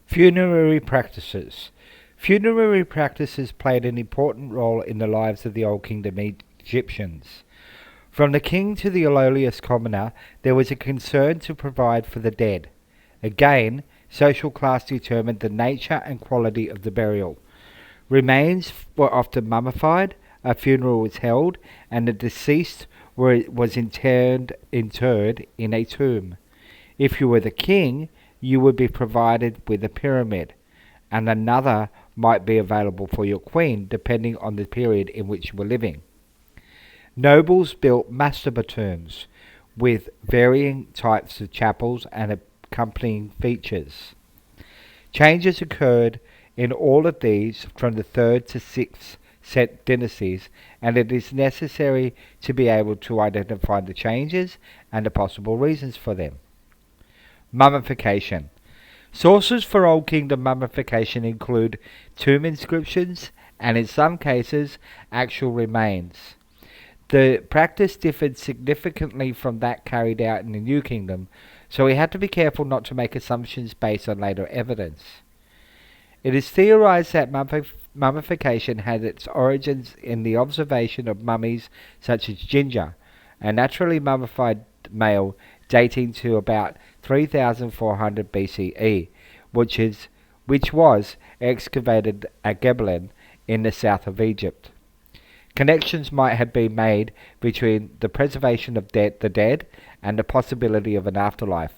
Funerary practices. Funerary practices played an important role in the lives of the Old Kingdom Egyptians. From the king to the lowliest commoner, there was a concern to provide for the dead. Again, social class determined the nature and quality of the burial. Remains were often mummified, a funeral was held, and the deceased was interred in a tomb. If you were the king, you would be provided with a pyramid, and another might be available for your queen, depending on the period in which you were living. Nobles built mastaba tombs with varying types of chapels and accompanying features. Changes occurred in all of these from the 3rd to 6th dynasties, and it is necessary to be able to identify the changes and the possible reasons for them. Mummification. Sources for Old Kingdom mummification include tomb inscriptions and, in some cases, actual remains. The practice differed significantly from that carried out in the New Kingdom, so we had to be careful not to make assumptions based on later evidence. It is theorized that mummification had its origins in the observation of mummies such as Ginger, a naturally mummified male dating to about 3400 BCE, which was excavated at Gebelin in the south of Egypt. Connections might have been made between the preservation of the dead and the possibility of an afterlife.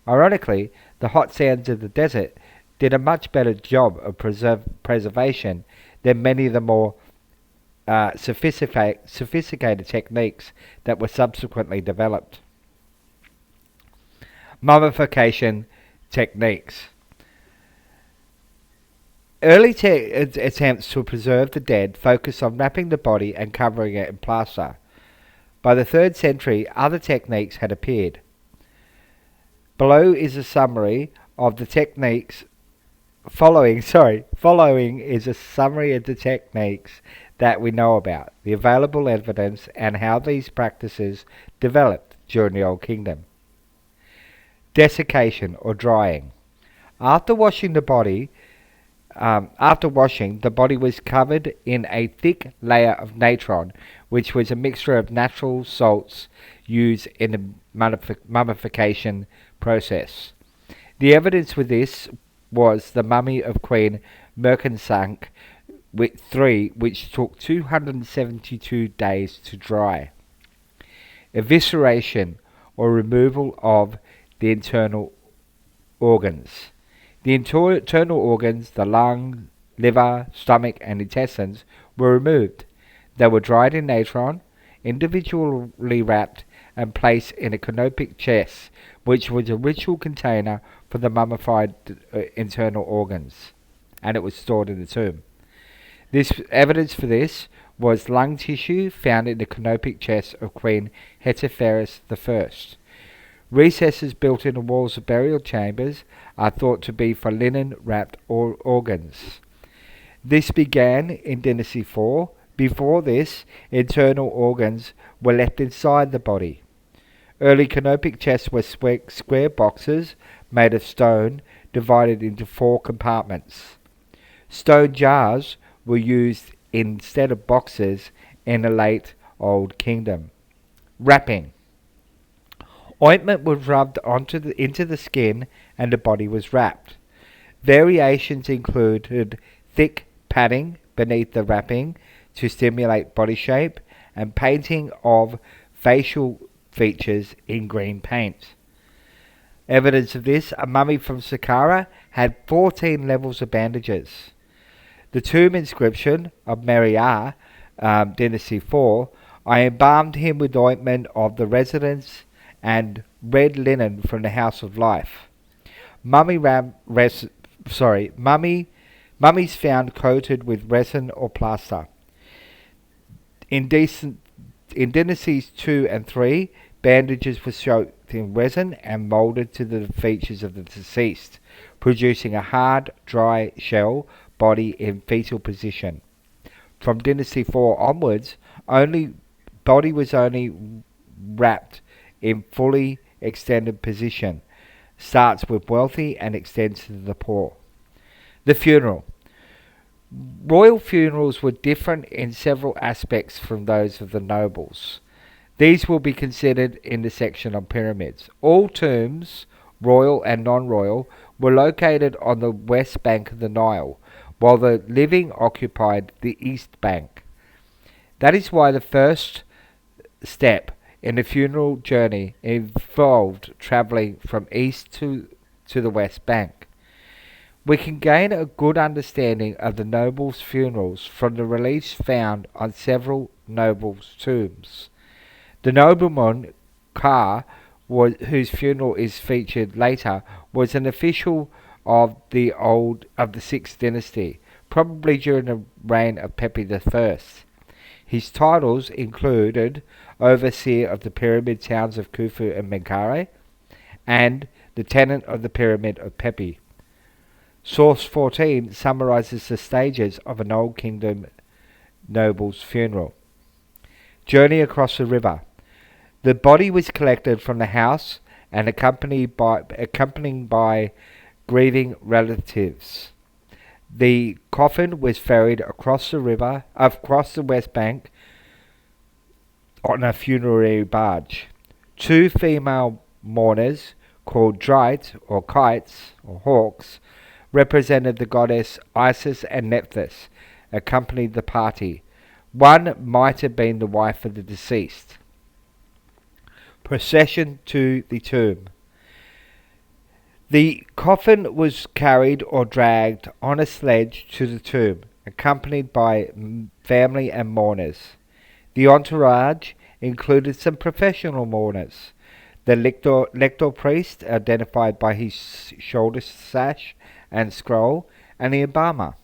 Ironically, the hot sands of the desert did a much better job of preservation than many of the more sophisticated techniques that were subsequently developed. Mummification techniques. Early attempts to preserve the dead focused on wrapping the body and covering it in plaster. By the 3rd century, other techniques had appeared. Below is a summary of the techniques. Following is a summary of the techniques that we know about, the available evidence, and how these practices developed during the Old Kingdom. Desiccation or drying. After washing, the body was covered in a thick layer of natron, which was a mixture of natural salts used in the mummification process. The evidence for this was the mummy of Queen Merkensank III, which took 272 days to dry. Evisceration or removal of the internal organs. The internal organs, the lung, liver, stomach, and intestines, were removed. They were dried in natron, individually wrapped, and placed in a canopic chest, which was a ritual container for the mummified internal organs, and it was stored in the tomb. This evidence for this was lung tissue found in the canopic chest of Queen Hetepheres I. Recesses built in the walls of burial chambers are thought to be for linen-wrapped organs. This began in Dynasty IV. Before this, internal organs were left inside the body. Early canopic chests were square boxes made of stone, divided into 4 compartments. Stone jars were used instead of boxes in the late Old Kingdom. Wrapping. Ointment was rubbed into the skin and the body was wrapped. Variations included thick padding beneath the wrapping to stimulate body shape and painting of facial features in green paint. Evidence of this, a mummy from Saqqara had 14 levels of bandages. The tomb inscription of Meriah, Dynasty IV, I embalmed him with ointment of the residence and red linen from the house of life. Mummies found coated with resin or plaster. In Dynasties 2 and 3, bandages were soaked in resin and moulded to the features of the deceased, producing a hard, dry shell body in fetal position. From Dynasty 4 onwards, body was only wrapped in fully extended position, starts with wealthy and extends to the poor. The funeral. Royal funerals were different in several aspects from those of the nobles. These will be considered in the section on pyramids. All tombs, royal and non-royal, were located on the west bank of the Nile, while the living occupied the east bank. That is why the first step in the funeral journey involved travelling from east to the west bank. We can gain a good understanding of the nobles' funerals from the reliefs found on several nobles' tombs. The nobleman Ka, whose funeral is featured later, was an official of the sixth dynasty, probably during the reign of Pepi I. His titles included overseer of the pyramid towns of Khufu and Menkaure, and the tenant of the pyramid of Pepi. Source 14 summarizes the stages of an Old Kingdom noble's funeral. Journey across the river. The body was collected from the house and accompanied by grieving relatives. The coffin was ferried across the west bank on a funerary barge. Two female mourners, called Drite or kites or hawks, represented the goddess Isis and Nephthys, accompanied the party. One might have been the wife of the deceased. Procession to the tomb. The coffin was carried or dragged on a sledge to the tomb, accompanied by family and mourners. The entourage included some professional mourners. The lector priest, identified by his shoulder sash and scroll, and the embalmer.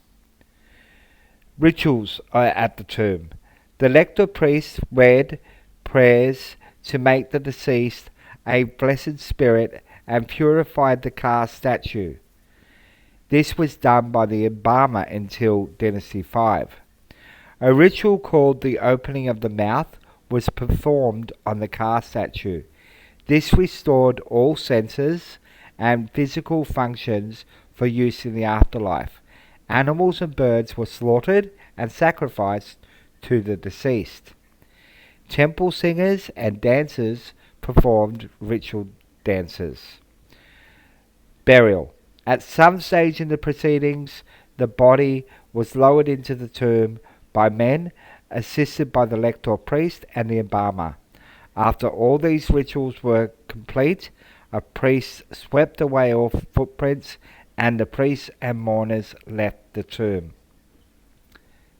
Rituals are at the tomb. The lector priest read prayers to make the deceased a blessed spirit and purified the Ka statue. This was done by the embalmer until Dynasty 5. A ritual called the opening of the mouth was performed on the Ka statue. This restored all senses and physical functions for use in the afterlife. Animals and birds were slaughtered and sacrificed to the deceased. Temple singers and dancers performed ritual dances. Burial. At some stage in the proceedings, the body was lowered into the tomb by men assisted by the lector priest and the embalmer. After all these rituals were complete, a priest swept away all footprints, and the priests and mourners left the tomb.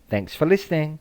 Thanks for listening.